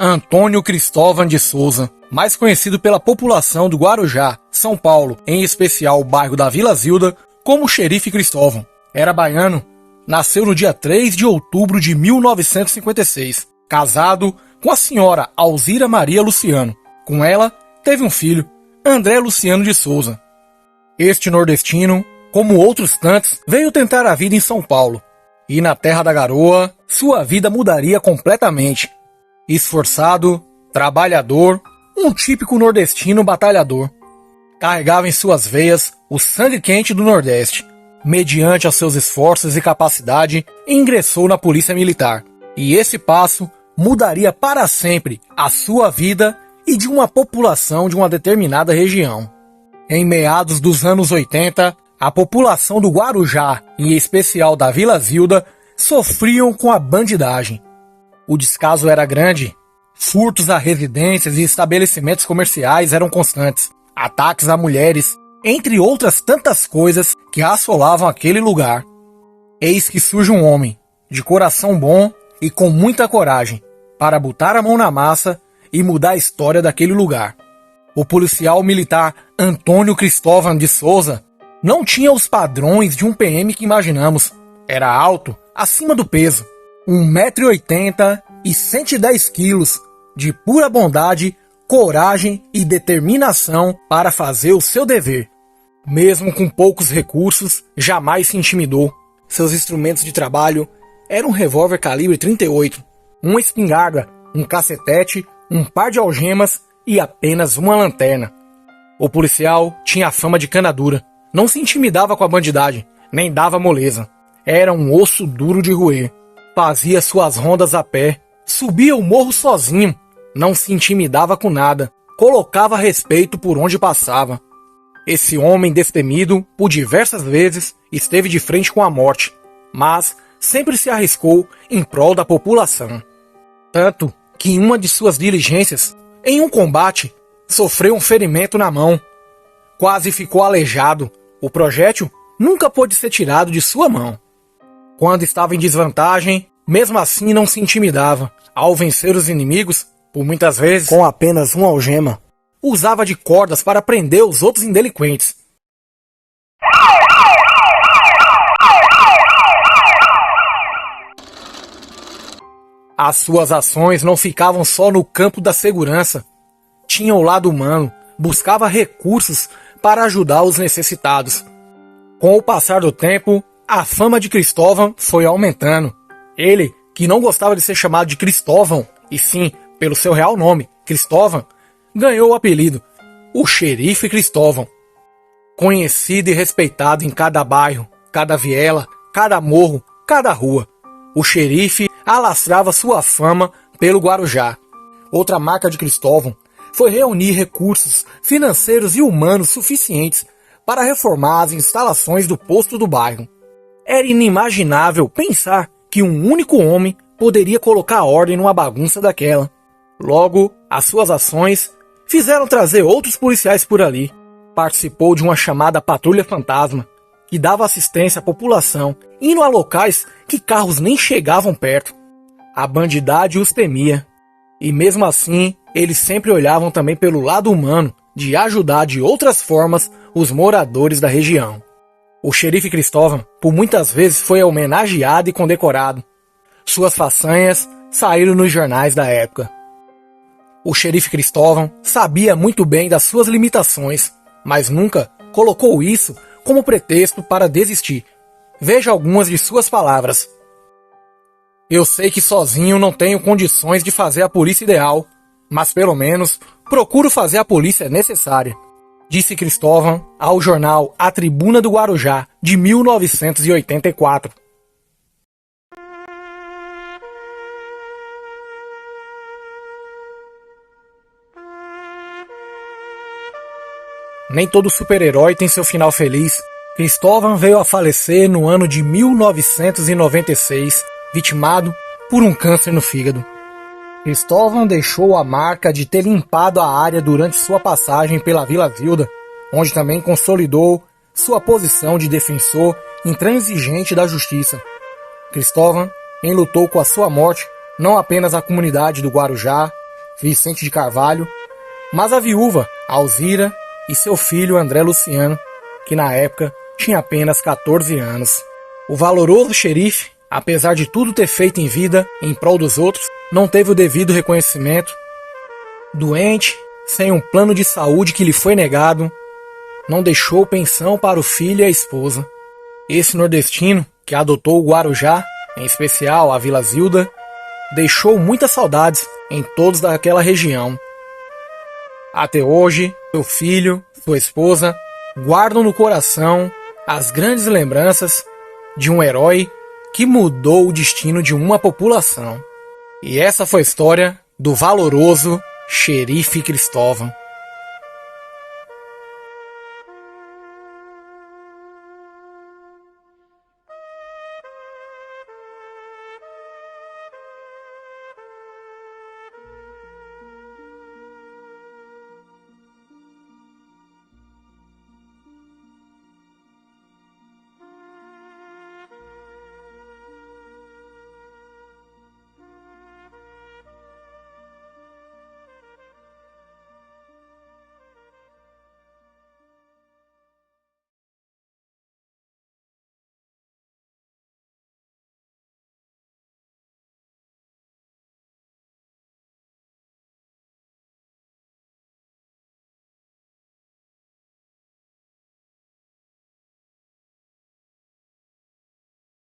Antônio Cristóvão de Souza, mais conhecido pela população do Guarujá, São Paulo, em especial o bairro da Vila Zilda, como Xerife Cristóvão. Era baiano, nasceu no dia 3 de outubro de 1956, casado com a senhora Alzira Maria Luciano. Com ela, teve um filho, André Luciano de Souza. Este nordestino, como outros tantos, veio tentar a vida em São Paulo. E na Terra da Garoa, sua vida mudaria completamente. Esforçado, trabalhador, um típico nordestino batalhador. Carregava em suas veias o sangue quente do Nordeste. Mediante aos seus esforços e capacidade, ingressou na Polícia Militar. E esse passo mudaria para sempre a sua vida e de uma população de uma determinada região. Em meados dos anos 80, a população do Guarujá, em especial da Vila Zilda, sofriam com a bandidagem. O descaso era grande, furtos a residências e estabelecimentos comerciais eram constantes, ataques a mulheres, entre outras tantas coisas que assolavam aquele lugar. Eis que surge um homem, de coração bom e com muita coragem, para botar a mão na massa e mudar a história daquele lugar. O policial militar Antônio Cristóvão de Souza não tinha os padrões de um PM que imaginamos. Era alto, acima do peso, 1,80 m e 110 quilos, de pura bondade, coragem e determinação para fazer o seu dever. Mesmo com poucos recursos, jamais se intimidou. Seus instrumentos de trabalho eram um revólver calibre 38, uma espingarda, um cacetete, um par de algemas e apenas uma lanterna. O policial tinha a fama de cana dura, não se intimidava com a bandidagem, nem dava moleza. Era um osso duro de roer. Fazia suas rondas a pé, subia o morro sozinho, não se intimidava com nada, colocava respeito por onde passava. Esse homem destemido, por diversas vezes, esteve de frente com a morte, mas sempre se arriscou em prol da população. Tanto que em uma de suas diligências, em um combate, sofreu um ferimento na mão. Quase ficou aleijado. O projétil nunca pôde ser tirado de sua mão. Quando estava em desvantagem, mesmo assim não se intimidava. Ao vencer os inimigos, por muitas vezes com apenas uma algema, usava de cordas para prender os outros indelinquentes. As suas ações não ficavam só no campo da segurança. Tinha o lado humano, buscava recursos para ajudar os necessitados. Com o passar do tempo, a fama de Cristóvão foi aumentando. Ele, que não gostava de ser chamado de Cristóvão, e sim pelo seu real nome, Cristóvão, ganhou o apelido, o Xerife Cristóvão. Conhecido e respeitado em cada bairro, cada viela, cada morro, cada rua, o xerife alastrava sua fama pelo Guarujá. Outra marca de Cristóvão foi reunir recursos financeiros e humanos suficientes para reformar as instalações do posto do bairro. Era inimaginável pensar que um único homem poderia colocar ordem numa bagunça daquela. Logo, as suas ações fizeram trazer outros policiais por ali. Participou de uma chamada Patrulha Fantasma, que dava assistência à população, indo a locais que carros nem chegavam perto. A bandidagem os temia, e mesmo assim, eles sempre olhavam também pelo lado humano de ajudar de outras formas os moradores da região. O Xerife Cristóvão, por muitas vezes, foi homenageado e condecorado. Suas façanhas saíram nos jornais da época. O Xerife Cristóvão sabia muito bem das suas limitações, mas nunca colocou isso como pretexto para desistir. Veja algumas de suas palavras. Eu sei que sozinho não tenho condições de fazer a polícia ideal, mas pelo menos procuro fazer a polícia necessária, disse Cristóvão ao jornal A Tribuna do Guarujá, de 1984. Nem todo super-herói tem seu final feliz. Cristóvão veio a falecer no ano de 1996, vitimado por um câncer no fígado. Cristóvão deixou a marca de ter limpado a área durante sua passagem pela Vila Zilda, onde também consolidou sua posição de defensor intransigente da justiça. Cristóvão enlutou com a sua morte não apenas a comunidade do Guarujá, Vicente de Carvalho, mas a viúva, Alzira, e seu filho André Luciano, que na época tinha apenas 14 anos. O valoroso xerife, apesar de tudo ter feito em vida em prol dos outros, não teve o devido reconhecimento. Doente, sem um plano de saúde que lhe foi negado, não deixou pensão para o filho e a esposa. Esse nordestino, que adotou o Guarujá, em especial a Vila Zilda, deixou muitas saudades em todos daquela região. Até hoje, seu filho, sua esposa, guardam no coração as grandes lembranças de um herói que mudou o destino de uma população. E essa foi a história do valoroso Xerife Cristóvão.